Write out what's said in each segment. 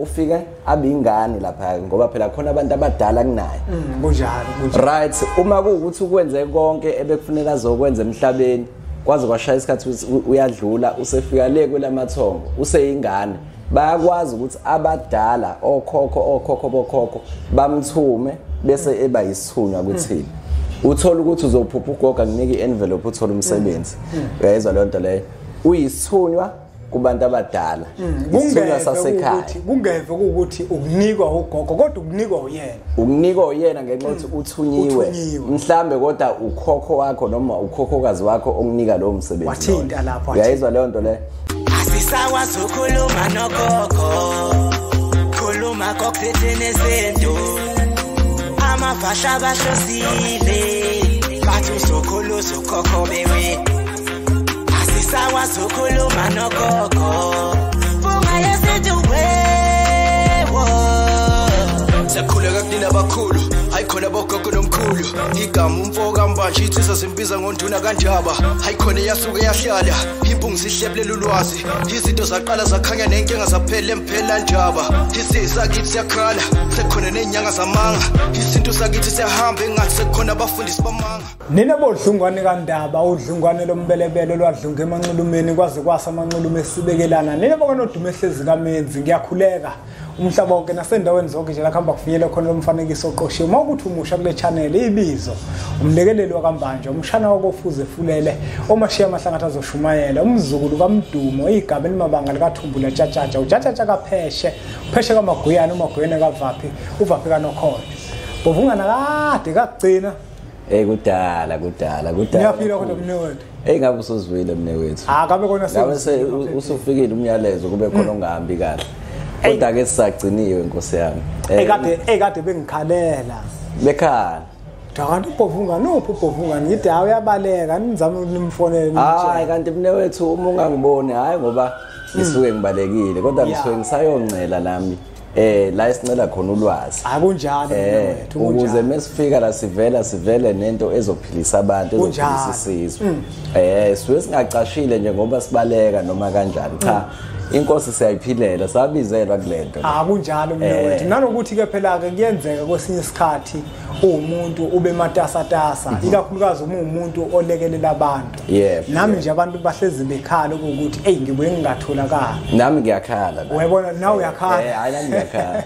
ufike abingane lapha ngoba phela khona abantu abadala kunaye kunjalo right uma kuukuthi ukwenze konke ebekufuneka azokwenza emhlabeni kwaze kwashaya isikhathi uyadlula usefika le kwelamathongo useyingane bayakwazi ukuthi abadala okhokho bokhokho bamthume bese eba yisithunywa kuthini uthola ukuthi uzophupha ugoga kunika ienvelope uthola umsebenzi uyayizwa le nto leyo uyisithunywa kubantu abadala isithunywa sasekhaya kungeve ukuthi ukunikwa ugogo kodwa ukunikwa uyena ngenxa yokuthi uthunyiwe mhlambe kodwa ukhokho wakho noma ukhokhokazi wakho okunika lo msebenzi wathinta lapho uyayizwa le nto leyo asisakwazi ukukhuluma nogogo khuluma kokuthethe nezinto amafasha bahlosile bathi usokhuluza ukhokho bewe asisakwazi ukukhuluma nogogo funga yesintu wewo sekhuleka kunina abakhulu hayikhona bogogo nomkhulu igama umfoka mbanje ithi sasimbiza ngonduna kanjaba hayikhona yasuke yahlala impungu sihlebelela ulwazi izinto zaqala zakhanya nenkinga zaphela emphela njaba isisa kithi siyakhala sekhona nenyanga zamanga izinto sakithi siyahamba engathi sekhona abafundisi bamanga nina bodlungwane kaNdaba udlungwane lombelebele lwadlunga emanxulumeni kwaze kwasa amanxulume esibekelana nina bakwanodume ehlezi kaMenzi ngiyakhuleka umhlaba wonke nasendaweni zonke nje la khamba kufinyela khona lomfanekiso oqoshiwe mawukuthi umusha kule channel ibizo umlekeleli wakambanje umshana wakofuze fulele omashiya amahlangatha azoshumayela umzukulu kaMdumo igaba elimabanga likaThumbula Tshatatsha uTshatatsha kaPheshe Pheshe kaMaguyane uMaguyane kaVaphi uVaphi kaNokhona bovungana kade kagcina kudala ngiyaphila kodwa mnewethu ngabe usozwile mnewethu akabe kona ngabe usufikile umyalezo kube khona ongahambi kahle kodwa ke sisagciniwe inkosi yami ekade bengikhalela bekhala kanti ubhovunga ngithi hayi uyabaleka nizama ukunimfonela hayi kanti mnewethu uma ungangiboni hayi ngoba ngisuke ngibalekile kodwa ngisuke ngisayoncela nami la isincela khona ulwazi akunjalo mnewethu ukuze mesifika la sivele nento ezophilisa abantu ezophilisa isizwe siwe singacashile nje ngoba sibaleka noma kanjani cha inkosi siyayiphilela sabizelwa kulento akunjalo mnewethu nanokuthi ke phela ke kuyenzeka kwesinye isikhathi umuntu ube matasatasa ikakhulukazi uma umuntu olekelela abantu nami nje abantu bahlezi bekhala ukuthi hey ngibuye ngingatholakala nami ngiyakhala uyabona nawe uyakhala hayi nami ngiyakhala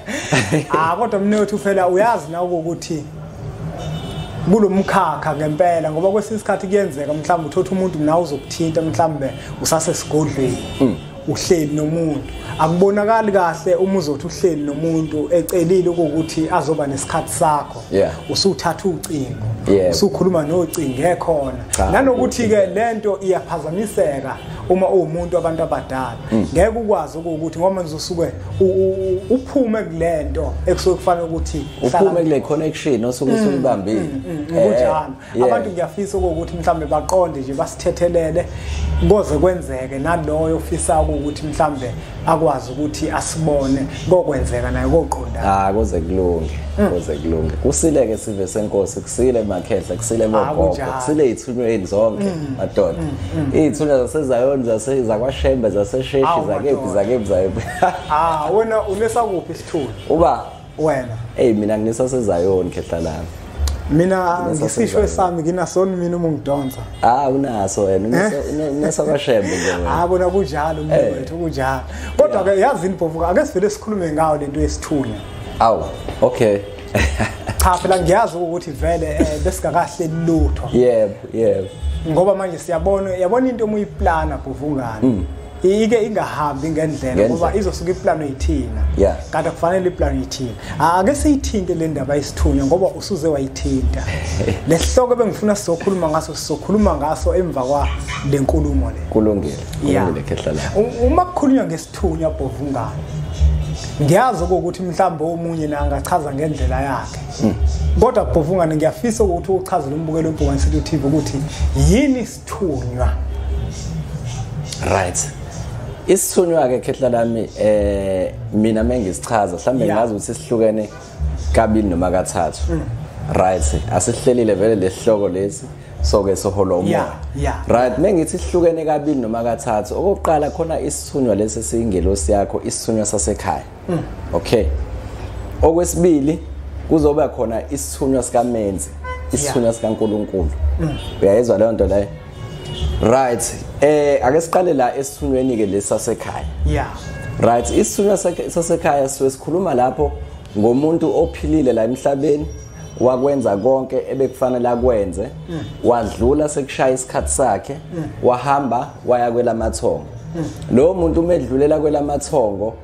kodwa mnewethu phela uyazi nawe ukuthi kulomkhakha ngempela ngoba kwesinye isikhathi kuyenzeka mhlawumbe uthatha umuntu nawe uzokuthinta mhlawumbe usasesigodlweni uhleli nomuntu akubonakali kahle uma uzothi uhleli nomuntu ecelile ukuthi azoba nesikhathi sakho usuthatha ucingo usukhuluma nocingo ekhona nanokuthi ke lento iyaphazamiseka uma umuntu abantu abadala ngeke ukwazi ukuthi ngoba manje usuke uphume kulento ekusuke kufanele ukuthi uphume kule connection osuke usuyibambile kunjalo abantu ngiyafisa ukuthi mhlambe baqonde nje basithethelele koze kwenzeke naloyo ofisa ukuthi mhlambe akwazi ukuthi asibone kokwenzeka naye koqonda koze kulunge kusileke sive senkosi kusile emakhehla kusile bogogo kusile izithunyweni zonke madoda izithunywa zasezayoni zakwashembe zasesheshi zakephi wena unesakuphi isithunywa uba wena mina nginesasezayoni khehla lami mina ngisisho esami nginasona mina uma ngidonsa unaso wena unesabashembe nje bona kunjalo mfowethu kunjalo kodwa ke yazi inibhovuka ake sivele sikhulume ngayo lento yesithunywa okay cha phela ngiyazi ukuthi vele besingakahle lutho yebo ngoba manje yabona into umuyiplana bhovungana ike ingahambi ngendlela ngoba izosuka iplano yithina kanti kufanele iplano yithina ake siyithinte le ndaba yesithunywa ngoba usuze wayithinta lesihloko bengifuna sizokhuluma ngaso emva kwa lenkulumo le kulungile khehla la uma kukhulunywa ngesithunywa bhovungana ngiyazi ukuthi mhlawumbe omunye na angachaza ngendlela yakhe kodwa bhovungana ngiyafisa ukuthi uchaze lo mbukelo wempungane City TV ukuthi yini isithunywa right isithunywa ke khehla lami mina mengisichaza mhlambe ngazi ukuthi sihlukene kabili noma kathathu right asihlelile vele lesihloko lesi so ke sohola umoya yeah. Right, mengithi sihlukene kabili noma kathathu. Okokuqala khona isithunywa lesi siyingelosi yakho, isithunywa sasekhaya. Okay. Okwesibili kuzoba khona isithunywa sikaMenzi, isithunywa sikaNkulunkulu. Uyayizwa leyo nto leyo? Right. Ake siqale la esithunyweni ke lesasekhaya. Yeah. Right, isithunywa sasekhaya sikhuluma lapho ngomuntu ophilile la emhlabeni wakwenza konke ebekufanele akwenze, wadlula sekushaya isikhathi sakhe, wahamba waya kwelamathongo. Lo muntu umedlulela kwelamathongo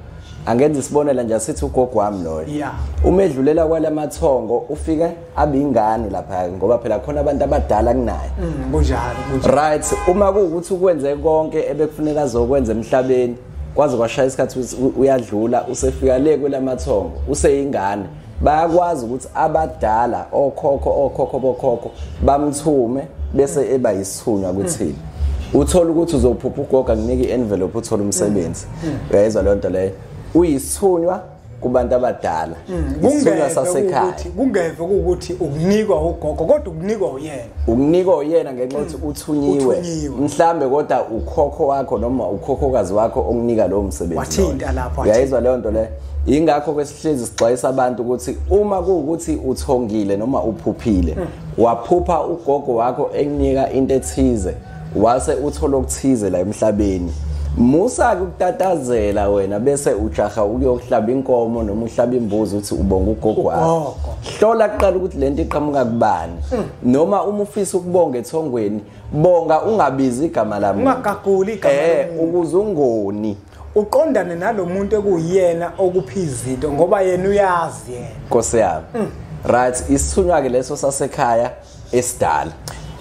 angenza isibonela nje asithi ugogo wami loyo. Yeah. Umedlulela kwelamathongo ufike abingane lapha ngoba phela khona abantu abadala kunaye. Kunjalo. Right, uma kuukuthi ukwenze konke ebekufanele azokwenza emhlabeni kwaze kwashaya isikhathi uyadlula usefika le kwelamathongo useyingane bayakwazi ukuthi abadala okhokho bokhokho bamthume bese eba yisithunywa kuthini uthola ukuthi uzophupha ugoga kunika ienvelope uthola umsebenzi uyayizwa leyo nto leyo uyisithunywa kubantu abadala isithunywa sasekhaya kungeve ukuthi ukunikwa ugogo kodwa ukunikwa uyena ngenxa yokuthi uthunyiwe mhlambe kodwa ukhokho wakho noma ukhokhokazi wakho okunika lo msebenzi wathinta lapho uyayizwa leyo nto leyo ingakho kwesihlezi sixwayisa abantu ukuthi uma kuukuthi uthongile noma uphuphile waphupha ugogo wakho ekunika into ethize wase uthola okuthize la emhlabeni musa ukutatazela wena bese ujaha ukuyohlaba inkomo noma uhlaba imbuzi uthi ubonga ugogo wakho hlola kuqala ukuthi lento iqhamuka kubani noma uma ufisa ukubonga ethongweni bonga ungabizi igama lami ungagaguli igama ukuze ungoni uqondane nalomuntu ekuyena okuphizito ngoba yena uyazi yena Nkosi yami right isithunywa ke leso sasekhaya esidala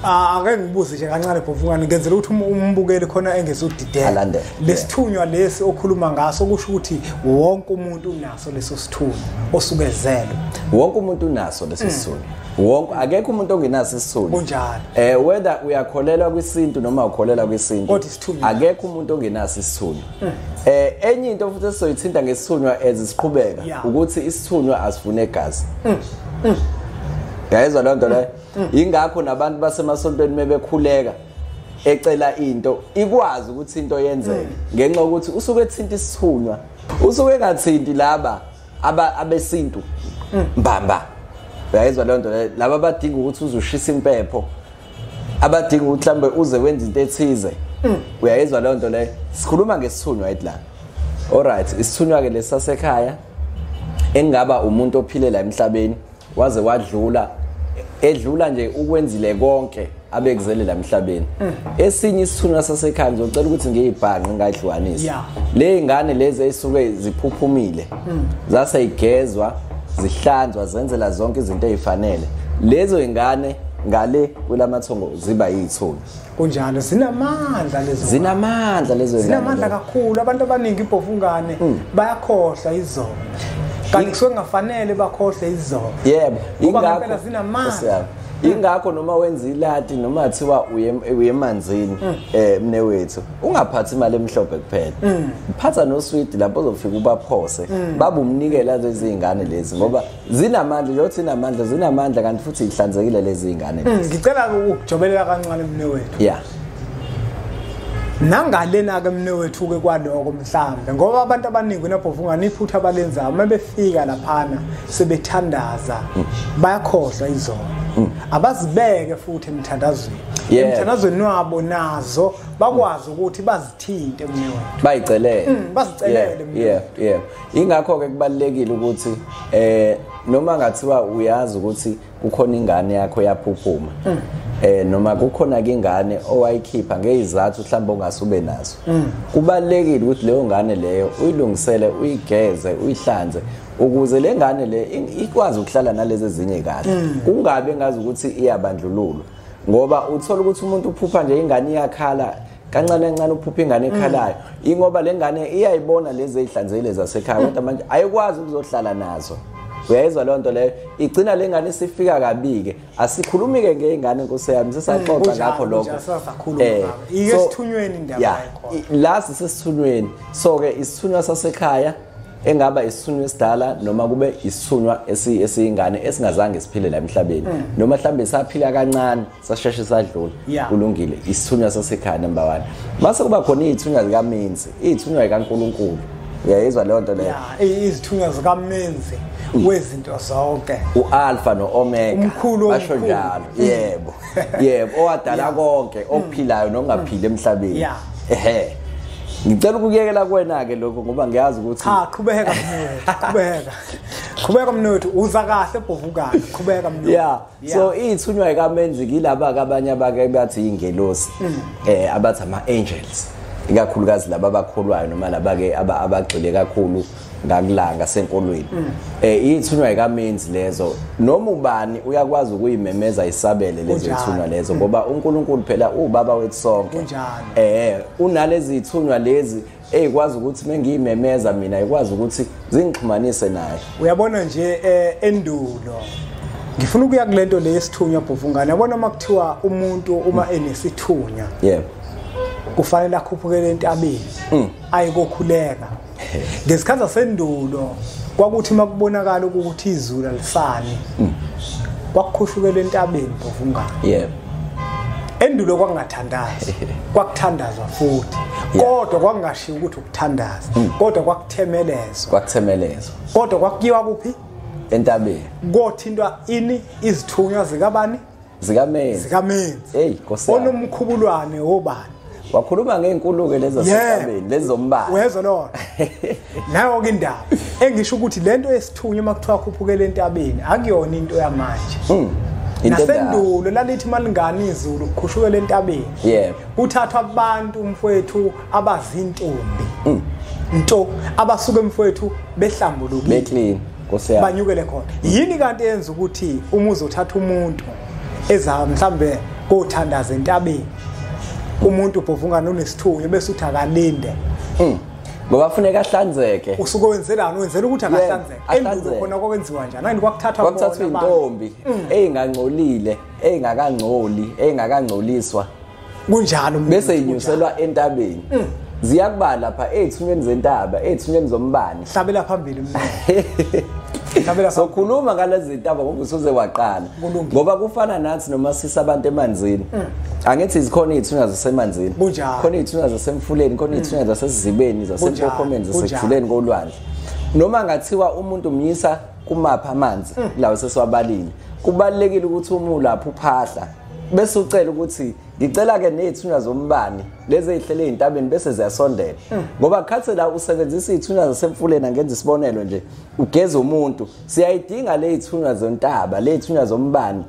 ake ngibuze nje kancane Bhofungane ngenzela ukuthi umbukeli khona engezudidela lesithunywa lesi okhuluma ngaso kusho ukuthi wonke umuntu unaso leso sithunywa osukezele wonke umuntu unaso leso sithunywa wonke akekho umuntu ongenaso isithunywa kunjalo whether uyakholelwa kwisintu noma ukholelwa kwisintu akekho umuntu ongenaso isithunywa enye into futhi esizoyithinta ngesithunywa ezisiqhubeka ukuthi isithunywa asifune igazi yayizwa leyo nto leyo ingakho nabantu basemasontweni mebekhuleka ecela into ikwazi ukuthi into yenzeke ngenxa ukuthi usuke ethinta isithunywa usuke engathinti laba abesintu mbamba uyayizwa leyo nto laba abadinga ukuthi uzushisa impepho abadinga ukuthi mhlambe uze wenza into ethize uyayizwa leyo nto leyo sikhuluma ngesithunywa etla alright isithunywa ke lesasekhaya engaba umuntu ophile la emhlabeni waze wadlula edlula nje ukwenzile konke abekuzele la emhlabeni esinye isithunywa sasekhaya ngizocela ukuthi ngiyibhanqe ngayihlukanisa le ingane lezi ezisuke ziphuphumile zaseyigezwa zihlanzwa zenzela zonke izinto ezifanele lezo ingane ngale kwelamathongo ziba yithunywa kunjalo zinamandla lezo zinamandla kakhulu abantu abaningi iBhofungane bayakhohlwa izona kanti kusuke ngafanele bakhohle izona yebo ingakho zinamandla ingakho noma wenza ilati noma thiwa uyemanzini mnewethu ungaphathi imali emhlophe kuphela uphatha no sweet lapho uzofika ubaphose babumnikela lezi zingane lezi ngoba zinamandla nje uthi zinamandla kanti futhi ihlanzekile lezi zingane lezi ngicela ukujobelela kancane mnewethu nangalena ke mnewethu ke kwaloko mhlambe ngoba abantu abaningi neBhofungane iphutha abalenzayo uma befika laphana sebethandaza bayakhohlwa izona abazibeke futhi emthandazweni wabo nazo bakwazi ukuthi bazithinte mnewethu bazicelele mnewethu ingakho ke kubalekile ukuthi noma ngathiwa uyazi ukuthi kukhona ingane yakho yaphuphuma noma kukhona ke ingane owayikhipha ngezizathu mhlawumbe ongasube nazo kubalekile ukuthi leyo ngane leyo uyilungisele uyigeze uyihlanze ukuze le ngane le ikwazi ukuhlala nalezi ezinye kahle kungabe ngazi ukuthi iyabandlululwa ngoba uthola ukuthi umuntu uphupha nje ingane iyakhala kancane uphupha ingane ekhalayo ingoba le ngane iyayibona lezi ezihlanzekile zasekhaya kodwa manje ayikwazi ukuzohlala nazo uyayizwa leyo nto leyo igcina lengane isifika kabike asikhulumi ke ngengane Nkosi yami sisaxoxa ngakho lokho isithunyweni indaba yakho la sisithunyweni so ke isithunywa sasekhaya engaba isithunywa esidala noma kube isithunywa esiyingane esingazange siphile la emhlabeni noma mhlambe saphila kancane sasheshe sadlula kulungile isithunywa sasekhaya number 1 mase kuba khona izithunywa zikaMenzi izithunywa zikaNkulunkulu uyayizwa leyo nto leyo izithunywa zikaMenzi wezinto zonke uAlpha noOmega umkhulu basho njalo yebo owadala konke okuphilayo nokungaphili emhlabeni ngicela ukuyekela kuwena ke lokho ngoba ngiyazi ukuthi qhubeka mnotho uza kahle Bhovukana qhubeka mnotho so izithunywa zikaMenzi kilaba abanye abake bathi ingelosi abathi ama angels ikakhulukazi laba abakholwayo noma laba ke abagxile kakhulu ngakulanga senkolweni izithunywa zikaMenzi lezo noma ubani uyakwazi ukuyimemeza isabele lezi zithunywa lezo ngoba uNkulunkulu phela ubaba wethu sonke unalezi zithunywa lezi ekwazi ukuthi mengiyimemeza mina ikwazi ukuthi zingixhumanise naye uyabona nje endulo ngifuna ukuya kulento leyesithunywa Bhovukana yabona makuthiwa umuntu uma enesithunywa kufanele akhuphukele entabeni ayikokhuleka ngesikhathi sendulo kwakuthi makubonakala ukuthi izulu alisani kwakukhushukela entabeni Bhovukana endulo kwakungathandazi kwakuthandazwa futhi kodwa kwakungashiya ukuthi ukuthandaza kodwa kwakuthemelezwa kodwa kwakuyiwa kuphi entabeni kothintwa ini izithunywa zikabani zikaMenzi Nkosi onomkhubulwane obani wakhuluma ngeenkuluke lezi zasentabeni lezi zombane wezwa lona nayo ke indaba engisho ukuthi lento esithunywa makuthiwa khuphukela entabeni akuyona into yamanje nasendulo lalithi malingani izulu kukhushukela entabeni uthathwa abantu mfowethu abazintombi nto abasuke mfowethu behlambulukile beclean Nkosi yami banyukele khona yini kanti yenza ukuthi uma uzothatha umuntu eza mhlambe kothandaza entabeni umuntu Bhovukana unesithunywa bese uthi akalinde ngoba kufuneka ahlanzeke usuke wenzelana wenzela ukuthi akahlanzeke endulo khona kwakwenziwa njani manje kwakuthathwa intombi eyingangcolile eyingakangcoli eyingakangcoliswa kunjalo bese inyuselwa entabeni ziyakuba lapha ezithunyweni zentaba ezithunyweni zombane hlabela phambili sokhuluma ngalezi zintaba ngoba usuze waqala ngoba kufana nathi noma sisabantu emanzini angithi izikhona izithunywa zasemanzini khona izithunywa zasemfuleni khona izithunywa zasesizibeni zasemphophomeni zasekujuleni kolwandle noma ngathiwa umuntu umyisa kumapha amanzi lawo sesiwabalile kubalekile ukuthi umulapha uphahla bese ucela ukuthi ngicela ke nezithunywa zombane lezi ezihlele ezintabeni bese ziyasondela ngoba khathe la usebenzisa izithunywa zasemfuleni angenza isibonelo nje ugeza umuntu siyayidinga lezi zithunywa zontaba lezi zithunywa zombane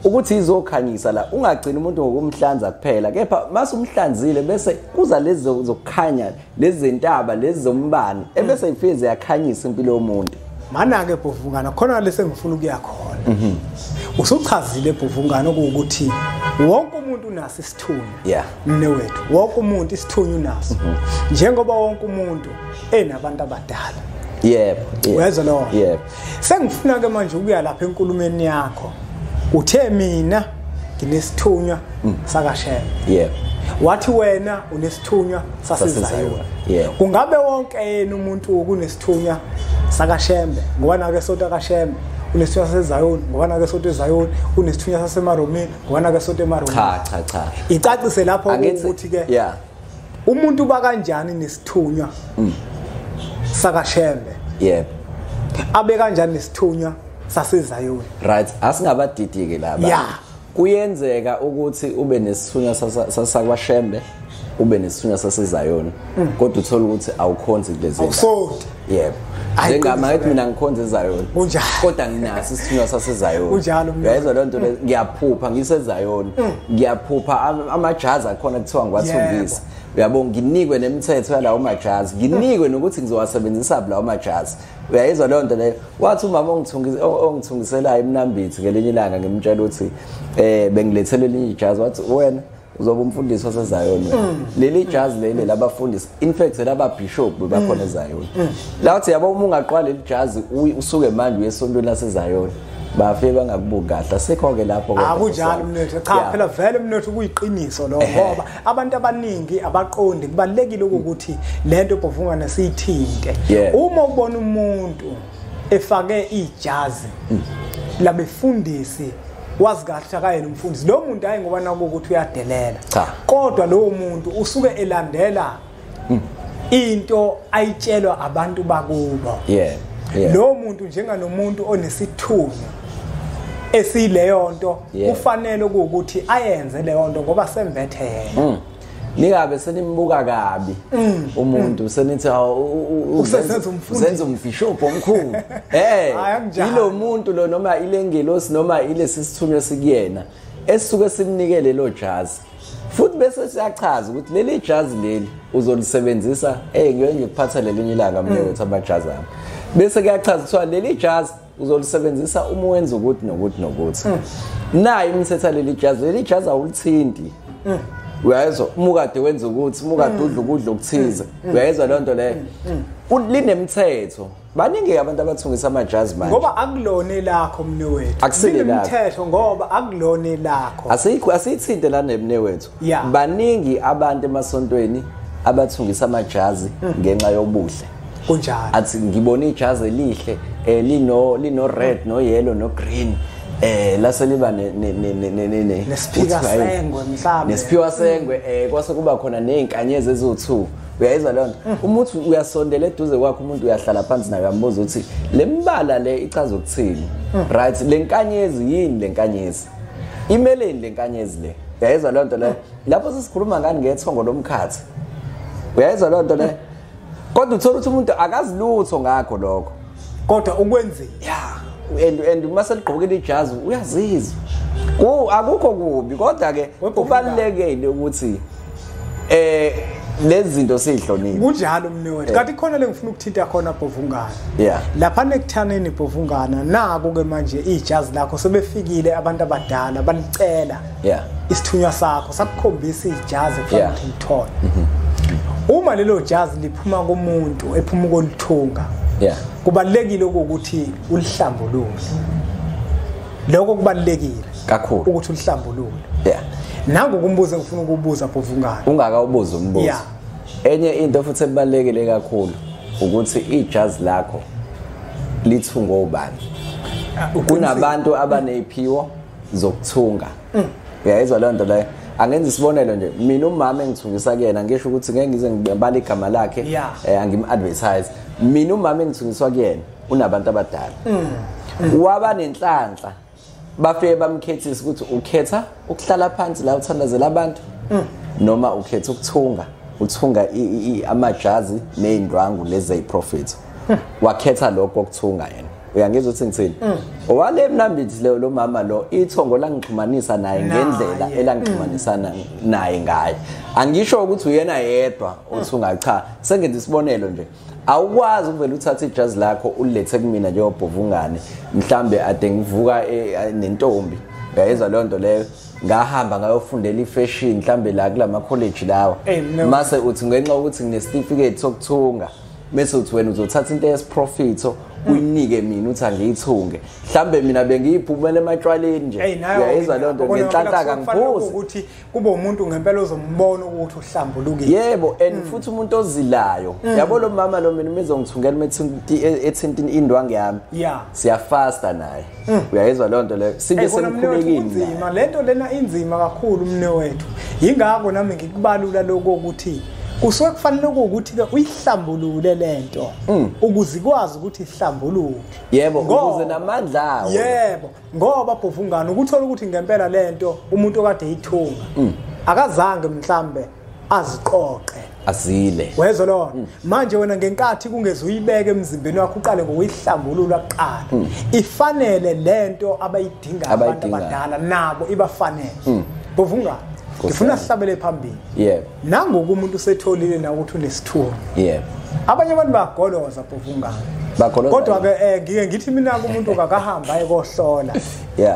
ukuthi izokhanyisa la ungagcina umuntu ngokumhlanza kuphela kepha mase umhlanzile bese kuza lezi zokukhanya lezi zentaba lezi zombane ebese ifeze yakhanyisa impilo yomuntu mana ke Bhovukana khona lese ngifuna ukuya khona usuchazile Bhovukana ukuthi wonke umuntu unaso isithunywa mne wethu wonke umuntu isithunywa unaso njengoba wonke umuntu enabantu abadala wezwa lo sengifuna ke manje ukuya lapha enkulumeni yakho uthe mina nginesithunywa sakaShembe wathi wena unesithunywa saseZayoni kungabe wonke yena umuntu ukunesithunywa sakaShembe ngoba nake sonto kaShembe unesithunywa saseZayoni ngoba nake sonto eZayoni unesithunywa saseMaromeni ngoba nake sonto eMaromeni cha icacise lapho ukuthi ke umuntu bakanjani nesithunywa sakaShembe abe kanjani nesithunywa saseZayoni right asingabadidi ke laba kuyenzeka ukuthi ube nesithunywa sasaKwaShembe ube nesithunywa saseZayoni kodwa uthola ukuthi awukhonzi kulezi njengama ethi mina ngikhonza eZayoni kodwa nginaso isithunywa saseZayoni uyayizwa lento le ngiyaphupha ngiseZayoni ngiyaphupha amajazi akhona kuthiwa ngiwathungisa uyabona nginikwe nemithetho yalawo majazi nginikwe nokuthi ngizowasebenzisa lawo majazi uyayizwa leyo nto leyo wathi umama ongithungiselayo eMnambithi ngelinye ilanga ngimtshela ukuthi bengilethele elinye ijazi wathi wena uzoba umfundisi waseZayoni leli jazi leli labafundisi in fact laba bishop bakhona eZayoni la uthi yabo uma ungaqwa leli jazi usuke manje uyesontweni laseZayoni bafike bangakubuki kahle asekho ke lapho akunjalo mnethu cha phela vele mnethu kuyiqiniso lo ngoba abantu abaningi abaqondi kubalekile ukuthi lento Bhovungane siyithinte uma ubona umuntu efake ijazi labefundisi wazi kahle akayena umfundisi lo muntu hayi ngoba nako ukuthi uyadelela kodwa lo muntu usuke elandela into ayitshelwa abantu bakubo lo muntu njenganomuntu onesithunywa esileyo nto kufanele ukuthi ayenze leyo nto ngoba sembethe yena ningabe senimbuka kabi umuntu senithi usenza umfishopho omkhulu ilo muntu lo noma ilengelosi noma ilesi sithunywa sikuyena esisuke simnikele lo jazi futhi bese siyachaza ukuthi leli jazi leli uzolisebenzisa ngeke ngikuphatha lelinye ilanga mnewethu amajazi ami bese kuyachaza ukuthi leli jazi uzolisebenzisa uma wenza ukuthi nokuthi nayi imithetho leli jazi awulithinti uyayizwa umukade wenza ukuthi umukade udla ukudla okuthize uyayizwa le nto leyo linemithetho baningi abantu abathungisa amajazi manje ngoba akulone lakho mnewethu linemithetho ngoba akulone lakho asiyithinte la nemnewethu baningi abantu emasontweni abathungisa amajazi ngenxa yobuhle kunjalo athi ngibona ijazi elihle lino red no yellow no green lase liba nesiphiwa sengwe mhlawumbe nesiphiwa sengwe kwase kuba khona nezinkanyezi ezo2 uyayizwa lona umuthi uyasondela eduze kwakho umuntu uyahlala phansi naye uyambuza ukuthi lembala le ichaza ukuthini right lenkanyezi yini lenkanyezi imeleni lenkanyezi le uyayizwa lonto le lapho sisikhuluma ngani ngethongo lomkhathi uyayizwa lonto le kodwa uthola ukuthi umuntu akazilutho ngakho lokho kodwa ukwenzeni and uma seligqokile ijazi uyazizwa akukho kubi kodwa ke kubalekile ukuthi lezi zinto sihloniphe kunjalo mnewethu kanti khona lengifuna ukuthinta khona Bhovungane lapha nekuthaneni Bhovungane naku ke manje ijazi lakho sebefikile abantu abadala balicela isithunywa sakho sakukhombisa ijazi kufanele ulithole uma lelo jazi liphuma kumuntu ephuma ukolithunga kubalekile ukuthi ulihlambulule lokho kubalekile kakhulu ukuthi ulihlambulule nangu kumbuzo ngifuna ukubuza Bhovungane ungakawubuza umbuzo enye into futhi ebalekile kakhulu ukuthi ijazi lakho lithungwa ubani kunabantu abaneziphiwo zokuthunga uyayizwa le nto leyo angenza isibonelo nje mina umama engithungisa kuyena ngisho ukuthi ngeke ngize ngibale igama lakhe angim-advertise mina umama engithengiswa kuyena unabantu abadala waba nenhlanhla bafike bamkhethisa ukuthi ukhetha ukuhlala phansi la uthandazela abantu noma ukhetha uthunga amajazi nezindwangu lezi eziprofit wakhetha lokho ukuthunga yena uyangizwa ukuthi ngithini owale mnambithi lo mama lo ithongo langixhumanisa naye ngendlela elangixhumanisana naye ngayo angisho ukuthi uyena yedwa uthunga cha sengenza isibonelo nje awukwazi ukuvela uthatha ijazi lakho ulethe kumina nje oBhovungane mhlambe ade ngivuka nentombi uyayizwa le nto leyo ngahamba ngayofundela ifashion mhlambe la kulama college lawa mase uthi ngenxa ukuthi ngine certificate sokuthunga bese uthi wena uzothatha into yesiprofito uyinike mina uthi angiyithunge mhlambe mina bengiyiphumela ematshwaleni nje uyayizwa le nto ngenhlanhla ngibuza ukuthi kube umuntu ngempela ozombona ukuthi uhlambulukile yebo and futhi umuntu ozilayo yabo lo mama lo mina umizongithungela ethinti indwangu yami siyafasta naye uyayizwa le nto le sibe semkhulekile inzima lento lena inzima kakhulu mnewethu yingakho nami ngikubalula lokho ukuthi kusuke kufanele ukuthi ke uyihlambulule lento ukuze ikwazi ukuthi ihlambuluke yebo ukuze namandla awo yebo ngoba Bhovungane ukuthola ukuthi ngempela lento umuntu okade eyithunga akazange mhlambe aziqoqe azile wezwe lo manje wena ngenkathi kungezuyibeke emzimbeni wakho uqale ngokuyihlambulula kuqala ifanele lento abayidinga abantu abadala nabo ibafanele Bhovungane ngifuna sihlabele phambili nangoku umuntu usetholile na ukuthi unesithunywa abanye abantu bagoloza Bhovungane kodwa ke ngike ngithi mina umuntu akahamba ayekohlola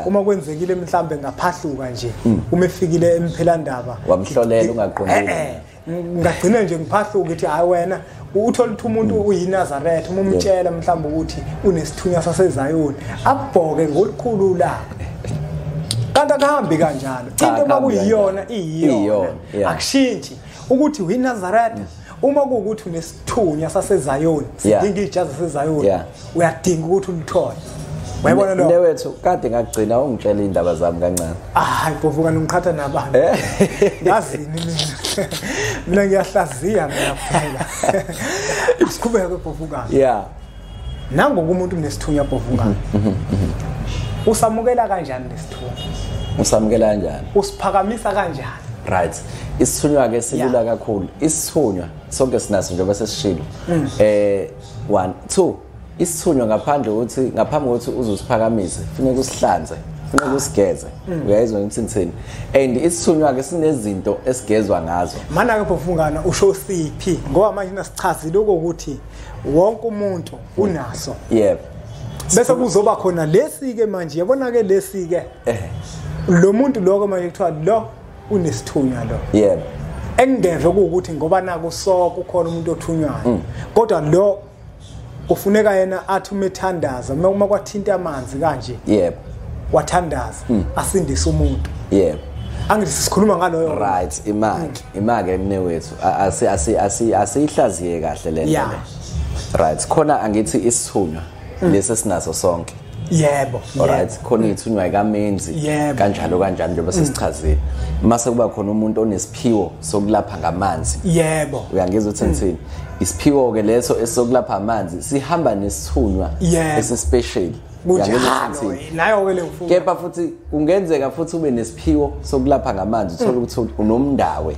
uma kwenzekile mhlambe ngaphahluka nje uma efikile emphelandaba wamhlolela ungaqondile ngagcina nje ngiphahla ukuthi hayi wena uthola ukuthi umuntu uyinazaretha umtshela mhlawumbe ukuthi unesithunya saseZayoni abhoke ngolikhulu lakhe kanti akahambi kanjalo into makuyiyona iyiyona akushintshi ukuthi uyinazaretha uma kuukuthi unesithunya saseZayoni sidinga ijazi saseZayoni uyadinga ukuthi ulithole wayibona lo newethu kade ngagcina ungitshela indaba zami kancane hayi bovuka nomqhatha nabantu ngazini mina ngiyahlaziya mina kuphela sikhubeka bovuka nango kumuntu unesithunya bovuka usamukela kanjani lesithunya usamukela kanjani usiphakamisa kanjani right isithunywa ke silula kakhulu isithunywa sonke sinaso njengoba sesishilo 1 2 isithunywa ngaphandle kokuthi uzosiphakamise kufanele usihlanze kufanele usigeze uyayizwa ngitsini and isithunywa ke sinezinto esigezwa ngazo mana ke bofungana usho siphi ngoba manje nasichazile ukuthi wonke umuntu unaso bese kuzoba khona lesi ke manje yabona ke lesi ke lo muntu lokho manje kuthiwa lo unesithunywa lo engeve ukuthi ngoba nako soko ukhona umuntu othunywayo kodwa lo kufuneka yena athi umethandaza uma kwathinta amanzi kanje wathandaza asindise umuntu angithi sikhuluma ngaloyo right imake mnewethu asiyihlaziye kahle le nto right khona angithi isithunywa lesi sinaso sonke alright khona ithunywa ikamenzi kanjalo njengoba sesichazile mase kuba khona umuntu onesiphiwo sokulapha ngamanzi uyangizwa ukuthi ngithini isiphiwo ke leso esokulapha amanzi sihamba nesithunywa esispecial nayo wele mfundo kepha futhi kungenzeka futhi ube nesiphiwo sokulapha ngamanzi uthola ukuthi unomndawe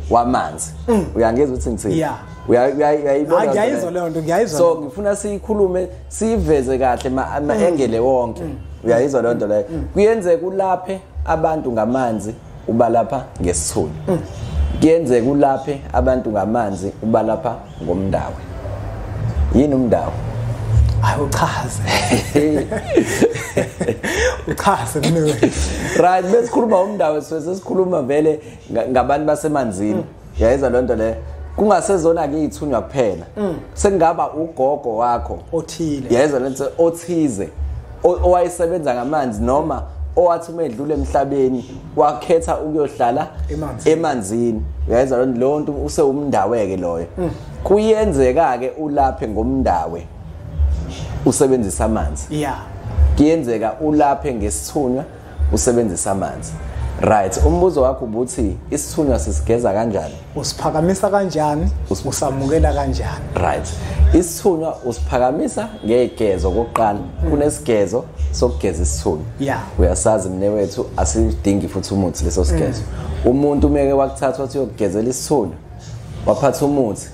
wamanzi uyangizwa ukuthi ngithini uyayibona ngiyayizwa leyo nto ngiyayizwa so ngifuna siyikhulume siveze kahle ama-engele wonke uyayizwa leyo nto leyo kuyenzeka ulaphe abantu ngamanzi ubalapha ngesithunywa kuyenzeka ulaphe abantu ngamanzi ubalapha ngomndawe yini umndawo uchaze mina right besikhuluma umndawo sesikhuluma vele ngabantu basemanzini uyayizwa leyo nto leyo kungasezona ke ithunywa kuphela sekungaba ugogo wakho othile yezwa lento othize owayisebenza ngamanzi noma owathi umedlule emhlabeni wakhetha ukuyohlala emanzini uyayizwa lo nto usewumndaweke loyo kuyenzeka ke ulaphe ngomndawe usebenzisa amanzi kuyenzeka ulaphe ngesithunywa usebenzisa amanzi right umbuzo wakho ubuthi isithunywa sisigeza kanjani usiphakamisa kanjani usamukela kanjani right isithunywa usiphakamisa ngegezo kokuqala kunesigezo sokugeza isithunywa uyasazi mnewethu asidingi futhi umuthi leso sigezo umuntu umeke wakuthatha wathi uyogezela isithunywa waphatha umuthi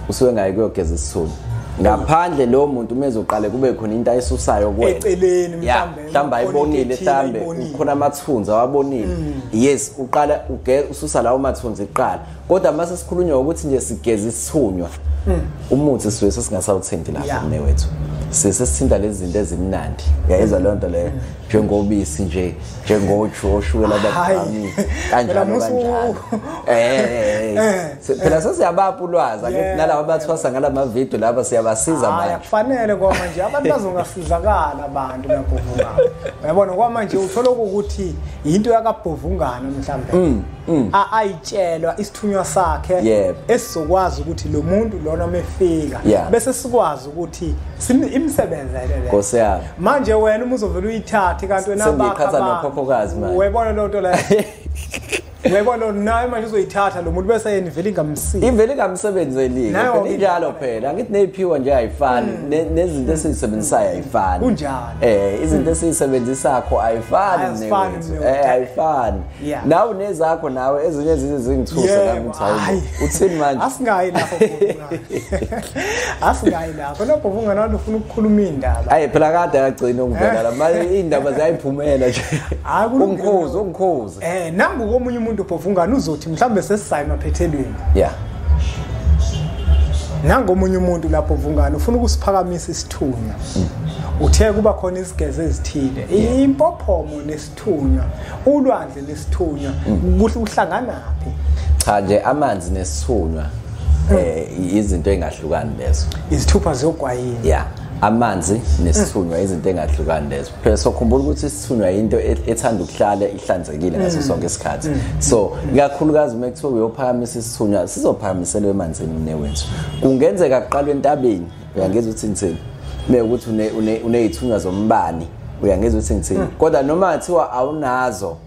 usuke ngayi kuyogeza isithunywa ngaphandle lo muntu mezoqale kube khona into ayisusayo kuwena eceleni mhlamba ayibonile mhlambe khona amathunzi awabonile yes uqala ususa lawo mathunzi iqala kodwa mase sikhulunywa ukuthi nje sigeza isithunywa umuthi siwe sesingasawuthinti lapha mnewethu sesithinta lezi zinto ezimnandi uyayizwa leyo nto leyo njengobisi nje njengoju oshukela abaqhamuki kanjalo phela sesiyabapha ulwazi ake nalabo abathwasa ngalamavidiyo laba siyabasiza manje kufanele ngoba nje abantu bazongasizakala abantu labhovungana uyabona kwamanje uthola ukuthi into yakabhovungana mhlambe ayitshelwa isithunywa sakhe esizokwazi ukuthi lo muntu lona mefika bese sikwazi ukuthi imsebenzele Nkosi yami manje wena uma uzovela uyithathe kanti wena abakha nophophokazi manje uyabona lo nto la uyabona naye manje uzoyithatha lo muntu bese yena ivela ingamsizi ivela ingamsebenzeli phela injalo phela angithi neziphiwo nje ayifani nezinto esizisebenzisayo ayifani kunjalo izinto esizisebenzisakho ayifani ayifani nawe nezakho nawe ezinye zingithuse kamuthi hayi uthini manje asingayi lapho asingayi lapho lapho ungana ufuna ukukhuluma indaba hayi phela kade akagcina ukuvela la manje indaba ziyayiphumela nje ungikhozi nangu komunye umuntu ubhovungana uzothi mhlambe sesisayi emaphethelweni nangu omunye umuntu lapho ubhovungana ufuna ukusiphakamisa isithunywa uthe kuba khona isigeze ezithile impophomo nesithunywa ulwandle nesithunywa kuhle uhlanganaphi Cha nje amanzi nesithunywa izinto engahlukani lezo. Izithupha zogwayini. Yeah. Amanzi nesithunywa izinto engahlukani lezo. Phela sokhumbula ukuthi isithunywa into ethanda ukuhlala ihlanzekile ngaso sonke isikhathi. So ikakhulukazi mekuthiwa uyophakamisa isithunywa sizophakamiselwa emanzini newethu. Kungenzeka kuqalwe entabeni uyangeza ukuthi ngithini. Mekuthi unezithunywa zombani uyangeza ukuthi ngithini. Kodwa noma kuthiwa awunazo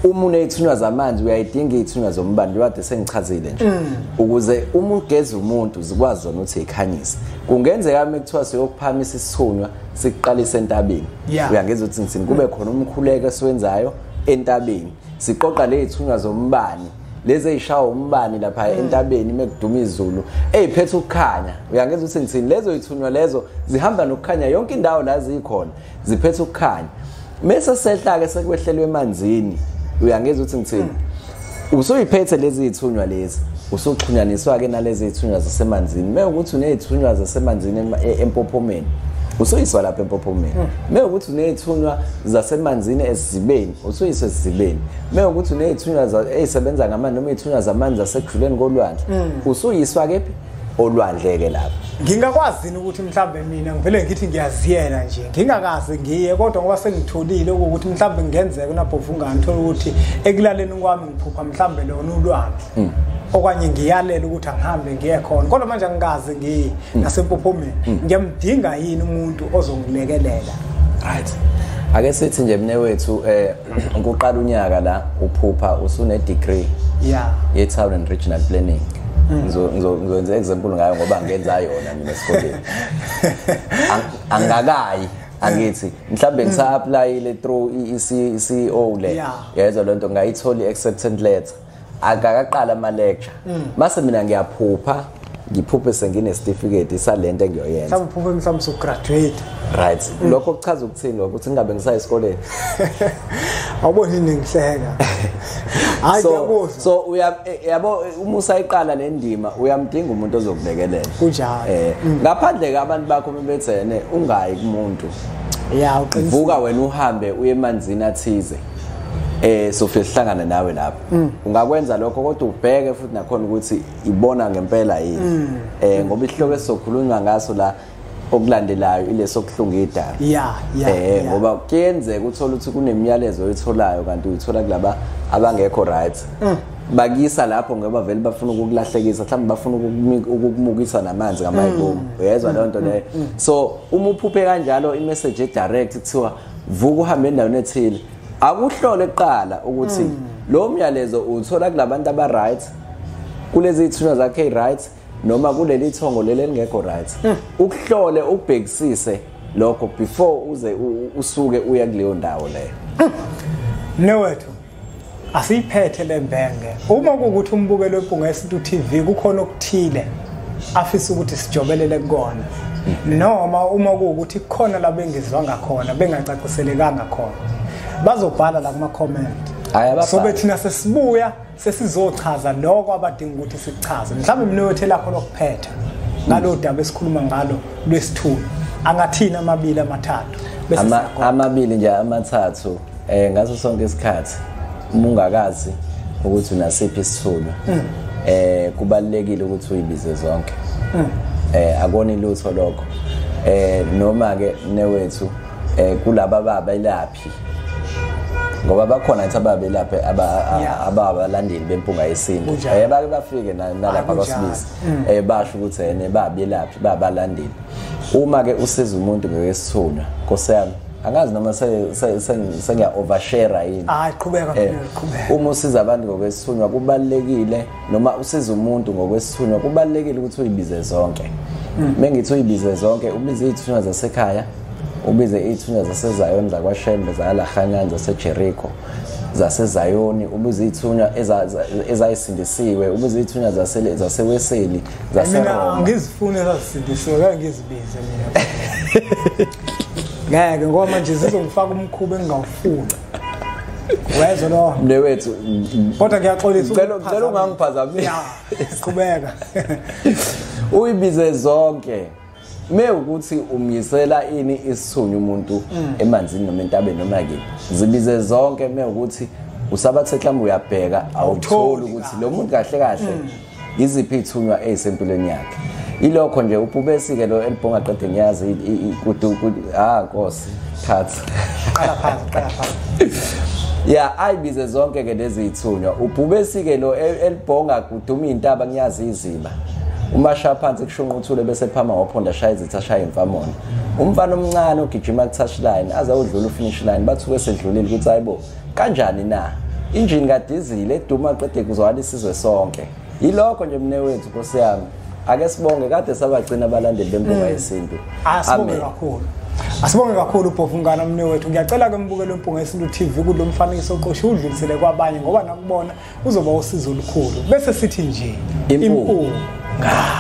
uma unezithunywa zamanzi uyayidinga izithunywa zombani lokade sengichazile nje ukuze uma ugeza umuntu zikwazi zona ukuthi ikhanyise kungenzeka mekuthiwa siyokuphamisa isithunywa siqalise entabeni uyangeza ukuthi ngithini kube khona umkhuleko esiwenzayo entabeni siqoqa lezithunywa zombani lezi ezishawa umbani lapha entabeni mekuduma izulu eziphethe ukukhanya uyangeza ukuthi ngithini lezo izithunywa lezo zihamba nokukhanya yonke indawo la zikhona ziphethe ukukhanya mase sehla ke sekwehlelwe emanzini uyangeza ukuthi ngithini usuyiphethe lezi izithunywa lezi usuxhunyaniswa ke nalezi izithunywa zasemanzini mekuthi unezithunywa zasemanzini empophomeni usuyiswa lapha empophomeni mekuthi unezithunywa zasemanzini esizibeni usuyiswa esizibeni mekuthi unezithunywa ezisebenza ngamanzi noma izithunywa zamanzi zasekujuleni kolwandle usuyiswa kephi olwandleke lapha ngingakwazi ukuthi mhlambe mina ngivele ngithi ngiyaziyela nje ngingakaze ngiye kodwa ngoba sengitholile ukuthi mhlambe ngenzeka unabhovungani thola ukuthi ekulaleni kwami ngiphupha mhlambe lona ulwandle okanye ngiyalela ukuthi angihambe ngiye khona kodwa manje angikaze ngiye nasempophomeni ngiyamdinga yini umuntu ozongilekelela right ake sithi nje mnewethu ukuqala unyaka la uphupha usune degree ye town and regional planning ngizokwenza example ngayo ngoba ngenza yona mina esikoleni angakayi angithi mhlambe ngisa-applyile through i-CEO le yezwa lento ngayithola i-acceptance letter akaqala ama lecture mase mina ngiyaphupha ngiphuphe sengine certificate salento engiyoyenza mhlawumbe uphuphe mhlawumbe so graduate right lokho kuchaza ukuthini ukuthi ngabe ngisaya esikoleni awuboni ngihleka hayi ngiyabuza so yabo uma usayiqala le ndima uyamdinga umuntu ozokulekelela kunjalo ngaphandle ke abantu bakho bebethene ungayi kumuntu uqiniseka wena uhambe uye emanzini athize sofike sihlangana nawe lapha ungakwenza lokho kodwa ubheke futhi nakhona ukuthi ibona ngempela yini ngoba ihloko esizokhulunywa ngaso la okulandelayo ileso kuhlunga idala ngoba kuyenzeka uthola ukuthi kunemiyalezo oyitholayo kanti uyithola kulaba abangekho right bakisa lapho ngoba vele bafuna ukukulahlekisa mhlawumbe bafuna ukukumukisa namanzi ngamayibomu uyezwa le nto leyo so uma uphuphe kanjalo imessage direct kuthiwa vuka uhambe endaweni ethile akuhlole eqala ukuthi lo myalezo uthola kulabantu aba right kulezi izithunywa zakhe right noma kuleli thongo leli lingekho right ukuhlole ubhekisise lokho before uze usuke uya kuleyo ndawo leyo newethu asiphethe lembenge uma kuukuthi umbukelo weMpunga Yesintu TV kukhona okuthile afisa ukuthi sijobelele kukona noma uma kuukuthi khona la bengizwa ngakhona bengacaciselekanga khona bazobhala la kuma comment sobe thina sesibuya sesizochaza lokho abadinga ukuthi sichaze mhlawumbe mnewethu lapho lokuphetha ngalo daba esikhuluma ngalo lwesithulo angathina amabili amathathu bese amabili nje amathathu ngaso sonke isikhathi umungakazi ukuthi unasiphi isithulo kubalekile ukuthi uyibize zonke akoni lutho lokho noma ke newethu kulaba baba ilaphi ngoba bakhona ukuthi ababelaphi ababalandeli beMpunga Yesintu bake bafike nalapha kwaSibisi basho ukuthi babelaphi babalandeli uma ke usiza umuntu ngokesithunywa Nkosi yami angazi noma sengiya overshare yini qhubeka uma usiza abantu ngokwesithunywa kubalekile noma usiza umuntu ngokwesithunywa kubalekile ukuthi uyibize zonke mengithi uyibize zonke ubize izithunywa zasekhaya ubize izithunywa zasezayoni zakwaShembe zalaHanyana zaseJericho zasezayoni ubize izithunywa ezayisindisiwe ubize izithunywa zaseweseli zaseRoma mina ngizifuna ezasindisiwe ngeke ngizibize mina ngeke ngoba manje zizongifaka umkhuba engingawufuni wezwe lo mnewethu kodwa ngiyaxolisa ngicela ungangiphazamisa qhubeka uyibize zonke mewukuthi umyisela ini isithunywa umuntu emanzini noma entabeni noma ke zibize zonke mewukuthi usabathi mhlawumbe uyabheka awutholi ukuthi lo muntu kahle kahle iziphi ithunywa ezempilweni yakhe ilokho nje uBhubesi ke lo elibhonga qede ngiyazi Nkosi thatha qala phansi yeah ayibize zonke ke lezi ithunywa uBhubesi ke lo elibhonga kuduma intaba ngiyazi iziba umashaya phansi kushunquthule bese phama ngophonda shaya izitha shaya imfamono umfana omncane ogijima ku touchline aza udlula ufinish line bathuke sedlulile ukuthi hayibo kanjani na injini kadizile eduma qede kuzwala isizwe sonke yilokho nje mnewethu Nkosi yami ake sibonge kade sabagcina abalandeli bempunga yesintu asibonge kakhulu Bhofungana mnewethu ngiyacela ke mbukele impunga yesintu TV kulomfanekiso oqosha udlulisele kwabanye ngoba nakubona uzoba usizo olukhulu bese sithi nje impunga